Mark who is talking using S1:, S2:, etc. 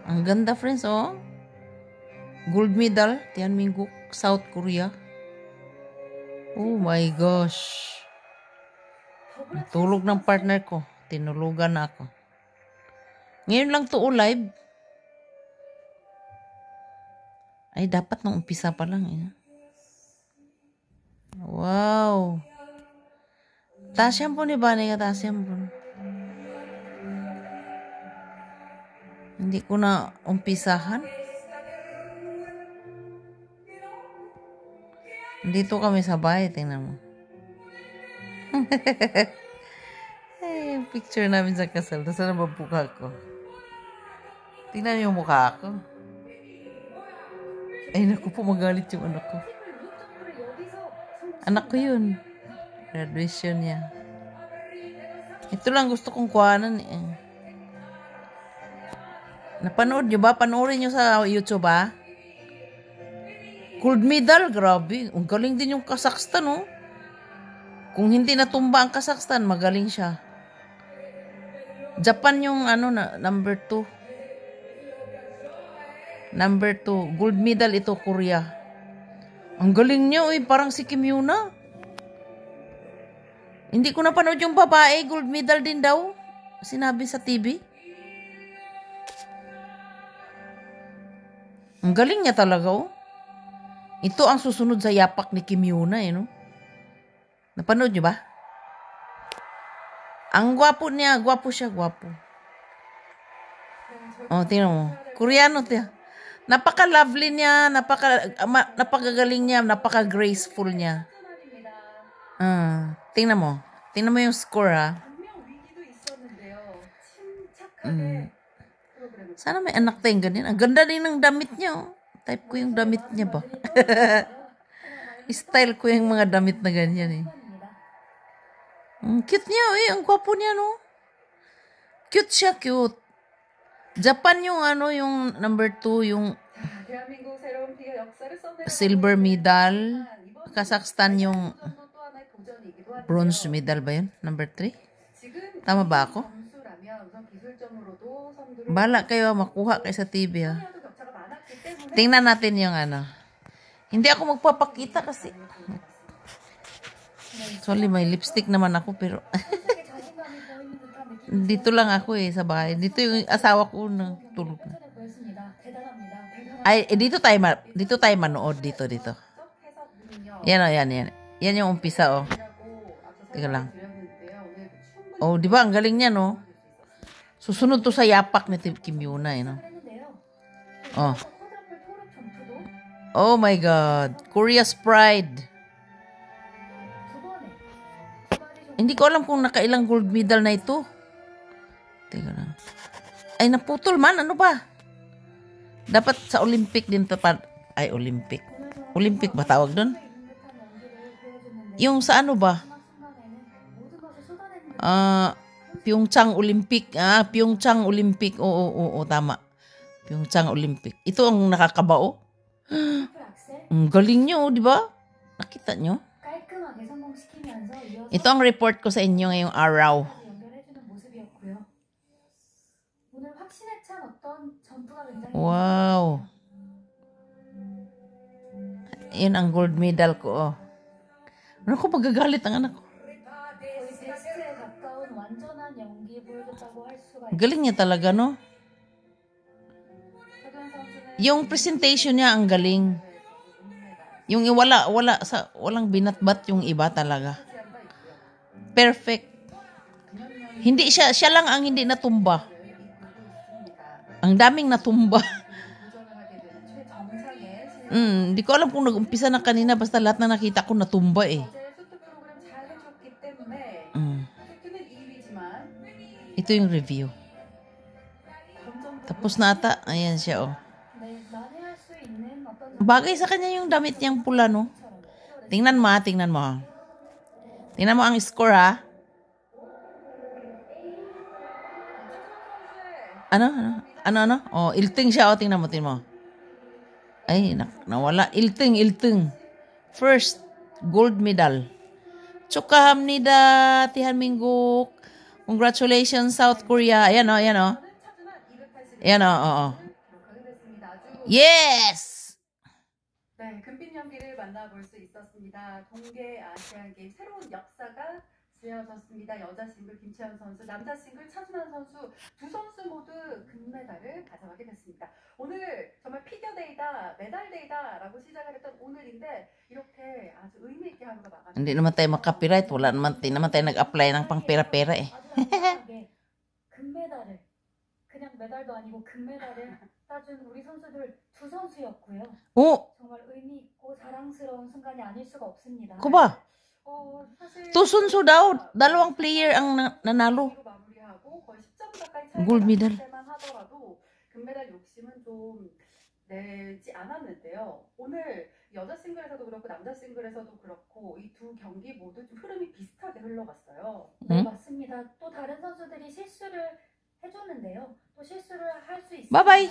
S1: Ang ganda, friends, oh. Gold medal, Tianmingguk, South Korea. Oh my gosh. Tulog ng partner ko. Tinulugan na ako. Ngayon lang to live. Ay, dapat nung umpisa pa lang. Eh. Wow. Tasyam po ni Bani ka, tasyam po. Hindi ko na umpisahan. Dito kami sa bahay, tingnan mo. Ay, yung picture namin sa kasal. Nasaan na mabuka ko? Tingnan yung mukha ko. Ay, naku po, magalit yung anak ko. Anak ko yun. Graduation niya. Ito lang gusto kong kuhanan eh. Napanood nyo ba? Panoorin nyo sa YouTube ba? Gold medal, grabe. Ang galing din yung Kazakhstan, oh. Kung hindi natumba ang Kazakhstan, magaling siya. Japan yung number 2. Number 2. Gold medal ito, Korea. Ang galing niya, eh. Parang si Kim Yuna. Hindi ko napanood yung babae. Gold medal din daw. Sinabi sa TV. Ang galing niya talaga, oh. Ito ang susunod sa yapak ni Kim Yuna, eh, no? Napanood niyo ba? Ang gwapo niya. Gwapo siya, gwapo. Oh, tingnan mo. Koreano, tiya. Napaka-lovely niya. Napakagaling niya. Napaka-graceful niya. Tingnan mo. Tingnan mo yung score, ha? Sana may anak tayong ganyan. Ang ganda din ng damit niya, oh. Type ko yung damit niya ba? Style ko yung mga damit na ganyan, eh. Ang cute niya, eh. Ang gwapo niya, no? Cute siya, cute. Japan yung yung number 2, yung silver medal. Kazakhstan yung bronze medal ba yun? Number 3? Tama ba ako? Bala kayo makuha kayo sa TV, ha? Tingnan natin yung Hindi ako magpapakita kasi. Sorry, may lipstick naman ako pero dito lang ako eh sa bahay. Dito yung asawa ko na tulog na. Ay, dito tayo manood dito. Yan oh, yan. Yan yung umpisa oh. Teka lang. Oh, di ba ang galing niya no? Susunod to sa yapak ni Kim Yuna eh no. Oh. Oh my God. Korea's pride. Hindi ko alam kung nakailang gold medal na ito. Teka na. Ay, naputol man. Ano ba? Dapat sa Olympic din. Ay, Olympic. Olympic ba tawag doon? Yung sa ano ba? Pyeongchang Olympic. Pyeongchang Olympic. Oo, tama. Pyeongchang Olympic. Ito ang nakakabao. Ang galing nyo, di ba? Nakita nyo? Ito ang report ko sa inyo ngayong araw. Wow. Yan ang gold medal ko, oh. Ano ko magagalit ang anak ko? Galing niya talaga, no? Yung presentation niya ang galing. Yung walang binatbat yung iba talaga. Perfect. Hindi siya lang ang hindi natumba. Ang daming natumba. Hindi ko alam kung nag-umpisa na kanina basta lahat na nakita ko natumba eh. Ito yung review. Tapos na ata. Ayan siya, oh. Bagay sa kanya yung damit niyang pula, no? Tingnan mo. Tingnan mo ang score, ha? Ano? Oh, ilting siya, oh. Tingnan mo. Ay, nawala. Ilting. First, gold medal. Chukahamnida, Tianmingguk. Congratulations, South Korea. Ayan, oh. Ayan, oh. Yes!
S2: 네, 금빛 연기를 만나볼 수 있었습니다. 동계 아시안 게임 새로운 역사가 지어졌습니다. 여자 싱글 김채연 선수, 남자 싱글 차준환 선수 두 선수 모두 금메달을 가져가게 됐습니다. 오늘 정말 피겨데이다, 메달데이다라고 시작을 했던 오늘인데 이렇게 아주 의미 있게 하루가 마감이
S1: Hindi naman tayo makapiright. Wala naman, di naman tayo nag-apply ng pang pera-pera eh.
S3: 아주 당당하게 금메달을 그냥 메달도 아니고 금메달을 따준 우리 선수들 두 선수였고요.
S1: Oh,
S3: 정말 의미 있고 자랑스러운 순간이 아닐 수가 없습니다.
S1: ko ba?
S2: 사실
S1: To sunso daw, dalawang player ang nanalo.
S2: 마무리하고 거의 10점 가까이 차이가
S1: 골 메달.
S2: 났을 때만 하더라도 금메달 욕심은 좀 내지 않았는데요. 오늘 여자 싱글에서도 그렇고 남자 싱글에서도 그렇고 이 두 경기 모두 좀 흐름이 비슷하게 흘러갔어요.
S3: 네,
S1: 응?
S3: 맞습니다. 또 다른 선수들이 실수를 해줬는데요. 또 실수를 할 수 있습니다.
S1: Bye-bye.